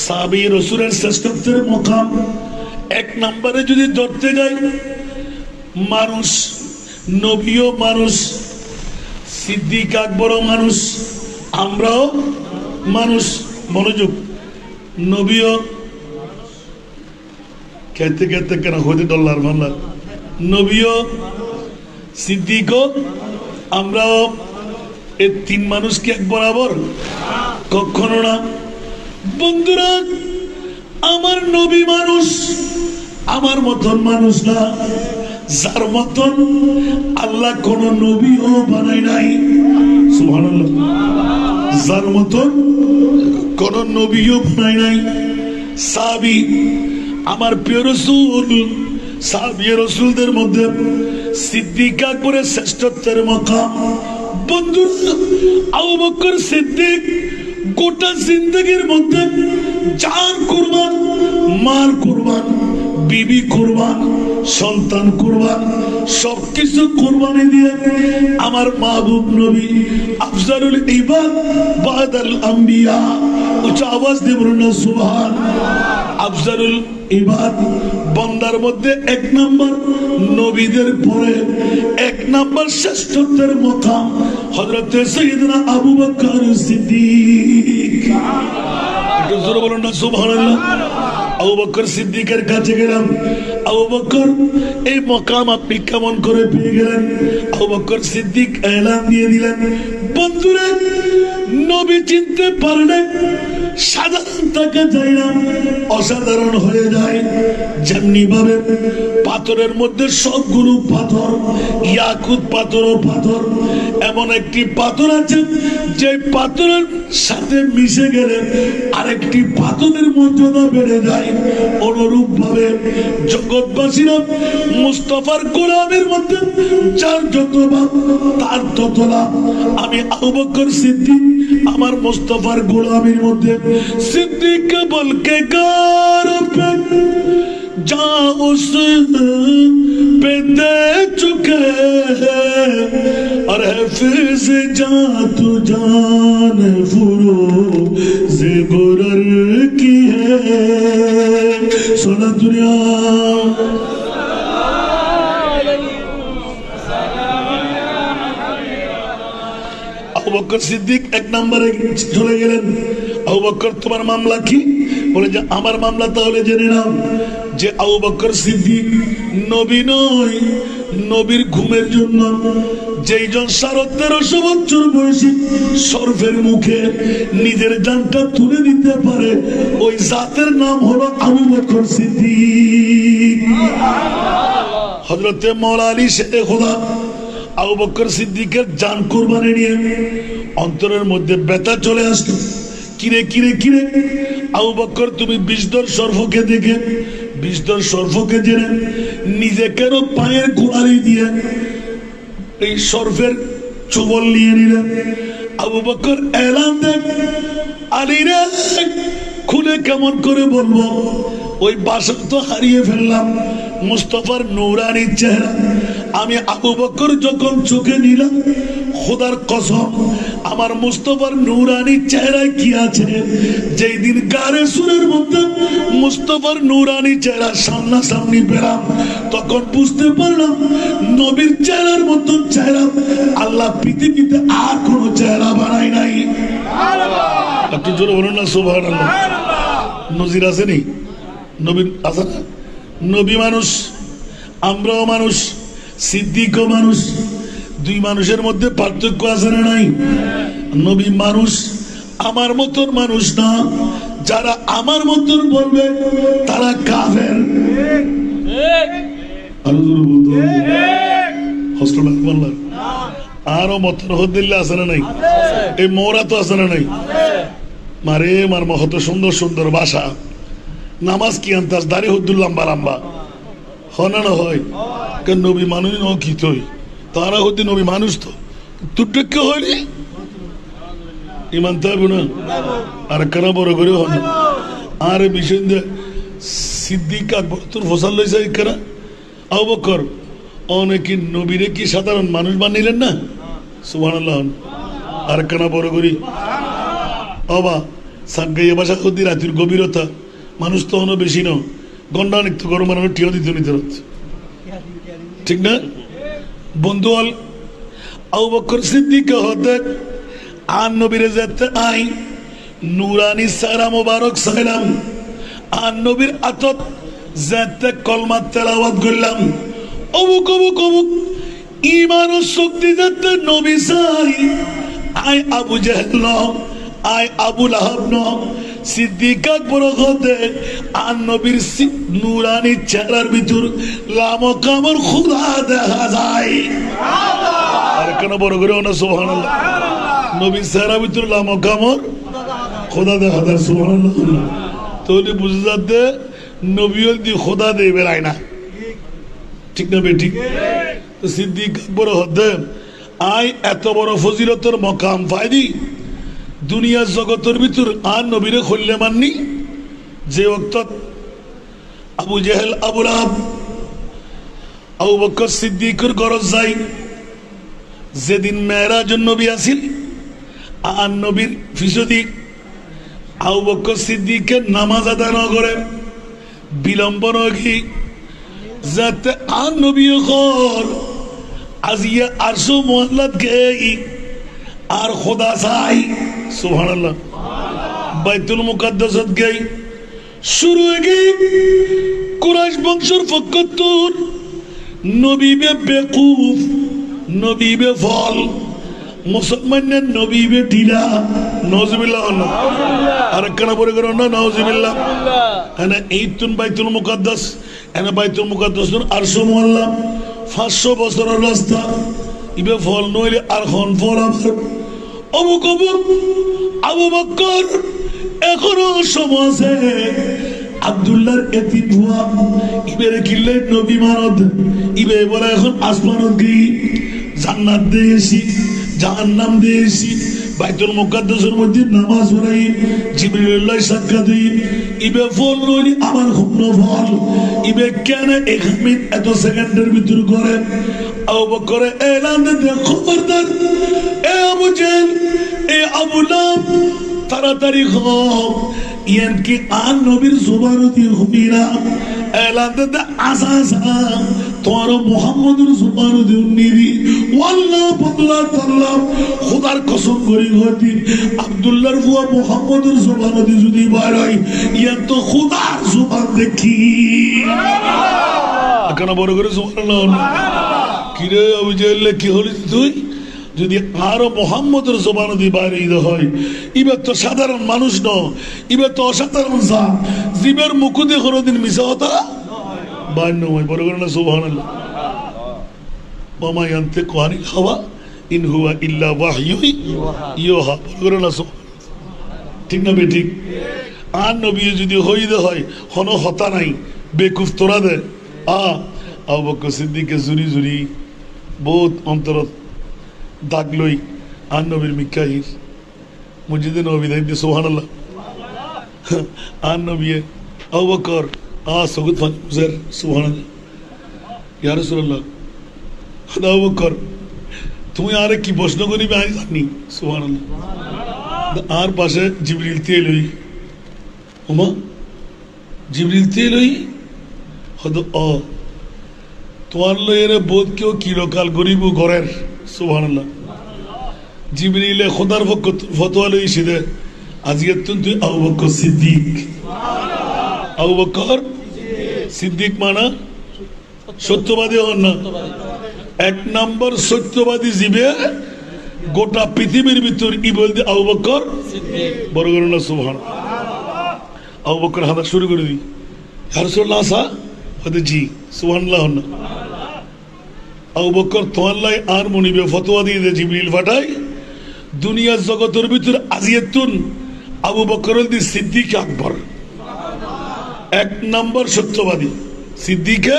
সাহাবী রাসূলের শ্রেষ্ঠত্বের মকাম এক নম্বরে যদি ধরতে যাই, মানুষ, নবীও মানুষ, সিদ্দিক আকবরও মানুষ, আমরাও মানুষ। মনোযোগ, নবীও খেতে খেতে কেন হতে ডলার ভাল্লার, নবীও সিদ্দিকও আমরাও, এই তিন মানুষ কি এক বরাবর? কখনো না। বন্ধুরা, আমার নবী মানুষ, আমার মতন মানুষ না, যার মতন আল্লাহ কোন নবীও বানায় নাই। সুবহানাল্লাহ। যার মতন কোন নবীও বানায় নাই। সাহাবী, আমার প্রিয় রাসূল, সাহাবী রাসূলদের মধ্যে সিদ্দিক আকবরের শ্রেষ্ঠত্বের মাকাম। বন্ধুরা, আবু বকর সিদ্দিক গোটা জিন্দেগির মধ্যে জান কুরবান, মাল কুরবান, বিবি কুরবান, সন্তান কুরবান, সবকিছু কুরবানি দিয়ে আমার মাহবুব নবী আফজালুল ইবাদ বাদাল আম্বিয়া, উচ্চ আওয়াজ দিয়ে বলুন না সুবহান। আফজালুল ইবাদ, বান্দার মধ্যে এক নাম্বার, নবীদের পরে এক নাম্বার শ্রেষ্ঠত্বের মাকাম হযরত সাইয়েদনা আবু বকর সিদ্দিক। একটু জোরে বলুন না সুবহানাল্লাহ। আবু বকর সিদ্দিকের কাছে গেলাম, আবু বকর এই মাকাম আপনি কেমন করে পেয়ে গেলেন? আবু বকর সিদ্দিক এলান দিয়ে দিলেন, বন্ধুরা, নবী চিনতে পারলে সাধারণ তাকে যায় না, অসাধারণ হয়ে যায়। যেমনি ভাবে পাথরের মধ্যে সবগুলো পাথর, ইয়াকুত পাথর ও পাথর, এমন একটি পাথর আছে যে পাথরের সাথে মিশে গেলে আরেকটি পাথরের মর্যাদা বেড়ে যায়। অনুরূপ ভাবে জগৎবাসীরা মুস্তাফার গোলামের মধ্যে যার যত ভাব তার তত লাভ। আমি আবু বকর সিদ্দিক আমার মুস্তাফার গোলামের মধ্যে सिद्दीक बोल के गार पे जा उस पे दे चुके और हाफिज जा तू जान फुरोज़ गुरर की है। सोना दुनिया আবু বকর সিদ্দিক এক নম্বরে চলে গেলেন। আবু বকর, তোমার মামলা কি? বলে যে আমার মামলা তাহলে জেনে নাও যে আবু বকর সিদ্দিক নবী নয়, নবীর ঘুমের জন্য যেইজন 1350 বছর বয়সী সর্ফের মুখে নিজের জানটা তুলে দিতে পারে, ওই জাতের নাম হলো আবু বকর সিদ্দিক। হযরতে মাওলা আলী শেরে খোদা আবু বকর সিদ্দিকের জান কুরবানি নিয়ে অন্তরের মধ্যে ব্যথা চলে আসলো। কিরে কিরে কিরে আবু বকর, তুমি বিষধর সর্পকে দেখে, বিষধর সর্পকে জেনে নিজে কেন পায়ের গোড়ালি দিয়ে এই সর্পের চুবল নিয়ে নিলেন? আবু বকর এলান দেন, আলী রে, খুলে কেমন করে বলবো, ওই বাসক তো হারিয়ে ফেললাম, মুস্তাফার নূরানি চেহারা আমি আবু বকর যখন চোখে নিলাম, খোদার কসম আমার মুস্তাফার নূরানি চেহারায় কি আছে, যেই দিন গারে সুরের মধ্যে মুস্তাফার নূরানি চেহারা সামনাসামনি পেলাম, তখন বুঝতে পারলাম নবীর চেহারার মতন চেহারা আল্লাহ পৃথিবীতে আর কোন চেহারা বানায় নাই। একটু জোরে বলুন না সুবহানাল্লাহ। নজির আছে নি? নবী আছে না? নবী মানুষ, আমরাও মানুষ, সিদ্দিকও মানুষ, দুই মানুষের মধ্যে পার্থক্য আছে না নাই? নবী মানুষ, আমার মতন মানুষ না। যারা আমার মতন বলবে তারা কাফের। আরো মতন হদিল্লা আছে না নাই? এই মোরা তো আছে না নাই? মারে মার মহত সুন্দর সুন্দর ভাষা, নামাজ কি আনতাস, দাড়ি হদ্দুল লম্বা লম্বা হনা না হয় কেন? নবী মানুষ ন কি তুই তারা হতে নবী মানুষ তো তুট্টক্য হয়নি, ইমানতে হবে না। আর কেন বড় করে হন আর বিষয় সিদ্দিক আকবর তোর ফসল লইছে কেনা আবু বকর অনেকে নবীরে কি সাধারণ মানুষ বানিলেন না? সুবহানাল্লাহ। আর কেন বড় করি অবা সাঙ্গাইয়া ভাষা কদি রাতের গভীরতা মানুষ তখনও বেশি ন গন্ডা অনেক তো গরম মানুষ ঠিয় দিতে নিতে হচ্ছে ঠিক না বন্ধু হল আবু বকর সিদ্দিক হতে আর নবীরে যেতে আই নুরানি সারা মোবারক সাইলাম আর নবীর আতত যেতে কলমা তেলাওয়াত করলাম অবুক অবুক অবুক ইমান ও শক্তি যেতে নবী চাই আই আবু জেহেল ন আই আবু লাহাব ন সিদ্দিক আকবর হতে আর নবীর নুরানি চেহারার ভিতর লামো কামর খুদা দেখা যায় আর কেন বড় করে না সুবহানাল্লাহ নবীর চেহারার ভিতর লামো কামর খোদা দেখা যায় সুবহানাল্লাহ তাহলে বুঝে যাতে নবী দি খোদা দিয়ে বেড়ায় না ঠিক না বেঠিক তো সিদ্দিক আকবর হতে আই এত বড় ফজিলতের মকাম ফায়দি দুনিয়ার জগতের ভিতর আর নবীরে খুললে মাননি যে ওক্ত আবু জেহেল আবু লাহাব আবু বকর সিদ্দিকের গরজ যাই যেদিন মেরাজুন নবী আসিল আর নবীর ফিসদি আবু বকর সিদ্দিকের নামাজ আদায় না করে বিলম্ব নগি যাতে আর নবী হল আজিয়া আরশো মোহাল্লাত গেই আর খোদা চাই সুবহানাল্লাহ বাইতুল মুকাদ্দাসত গই শুরু হয়ে গই কুরাইশ বংশের ফকতুর নবী বে বেকুফ নবী বে ফল মুসলমানের নবী বে ঢিলা নাউজুবিল্লাহ আর কেন পরে করো না নাউজুবিল্লাহ এনে এইতুন বাইতুল মুকাদ্দাস এনে বাইতুল মুকাদ্দাস আরশো মোহাল্লা 500 বছরের রাস্তা ইবে ফল নইলে আর খন ফল আমার অবুক অবুক আবু বকর এখনো সমাজে আব্দুল্লাহর এতিম ভুয়া ইবেরে কিল্লে নবী মানত ইবে বলে এখন আসমানত গই জান্নাত দেশি জাহান্নাম দেশি বাইতুল মুকাদ্দাসের মধ্যে নামাজ পড়াই জিবরিলুল্লাহ সাক্ষাৎ দেই ইবে ফল নইলে আমার খুব ফল ইবে কেন 1 মিনিট এত সেকেন্ডের ভিতর করে আবু বকর এলান দে খবরদার এ আবু জেহেল এ আবু লাহাব তাড়াতাড়ি হও ইয়ান কি আর নবীর জুবান দিয়ে হবিরা এলান দে আসাসা তোর মুহাম্মদুর জুবান দিয়ে নিবি ওয়াল্লাহ বদলা তাআলা খোদার কসম করি হতি আব্দুল্লাহর বুয়া মুহাম্মদুর জুবান দিয়ে যদি বাইর হয় ইয়ান তো খোদার জুবান দেখি কেন বড় করে সুবহানাল্লাহ কিরে আবু জেহেল কি হলি তুই যদি আরো মোহাম্মদের জবান দিয়ে বাইরে হয় এবার তো সাধারণ মানুষ ন এবার তো অসাধারণ জাত জীবের মুকুদে কোনোদিন মিশা হতা বান্য হয় বড় করে না সুবহানাল্লাহ মামা ইয়ান্তে কোয়ানি খাওয়া ইন হুয়া ইল্লা ওয়াহয়ুই ইউহা বড় করে না ঠিক না বেঠিক আর নবী যদি হইতে হয় হন হতা নাই বেকুফ তোরা দে আবু বকর সিদ্দিকে জুরি জুরি বহুত অন্তরত দাগ লই আর নবীর মিকাইল মসজিদে নবী দাইতে সুবহানাল্লাহ আর নবী আবু বকর সগুদ ফান মুজার সুবহানাল্লাহ ইয়া রাসূলুল্লাহ আবু বকর তুমি আরে কি প্রশ্ন করিবে আমি জানি সুবহানাল্লাহ আর পাশে জিবরিল তে লই ওমা জিবরিল তে লই হদ তোমার লইয়ের বোধ কেউ কিলোকাল গরিব ঘরের সুবহানাল্লাহ জিবরিলে খোদার ফতোয়া লই সিদে আজকে তুই আবু বকর সিদ্দিক আবু বকর সিদ্দিক মানা সত্যবাদী হন না 1 নম্বর সত্যবাদী জিবে গোটা পৃথিবীর ভিতর ই বলতে আবু বকর সিদ্দিক বড় করে না সুবহানাল্লাহ আবু বকর হাদা শুরু করে দি ইয়া রাসূলুল্লাহ সা হতে জি সুবহানাল্লাহ না আবু বকর তোয়াল্লাই আর মনিবে ফতোয়া দিয়ে দে জিবরিল ফাটাই দুনিয়ার জগতের ভিতর আজিয়াতুন আবু বকর সিদ্দিক আকবর 1 নম্বর সত্যবাদী সিদ্দিকে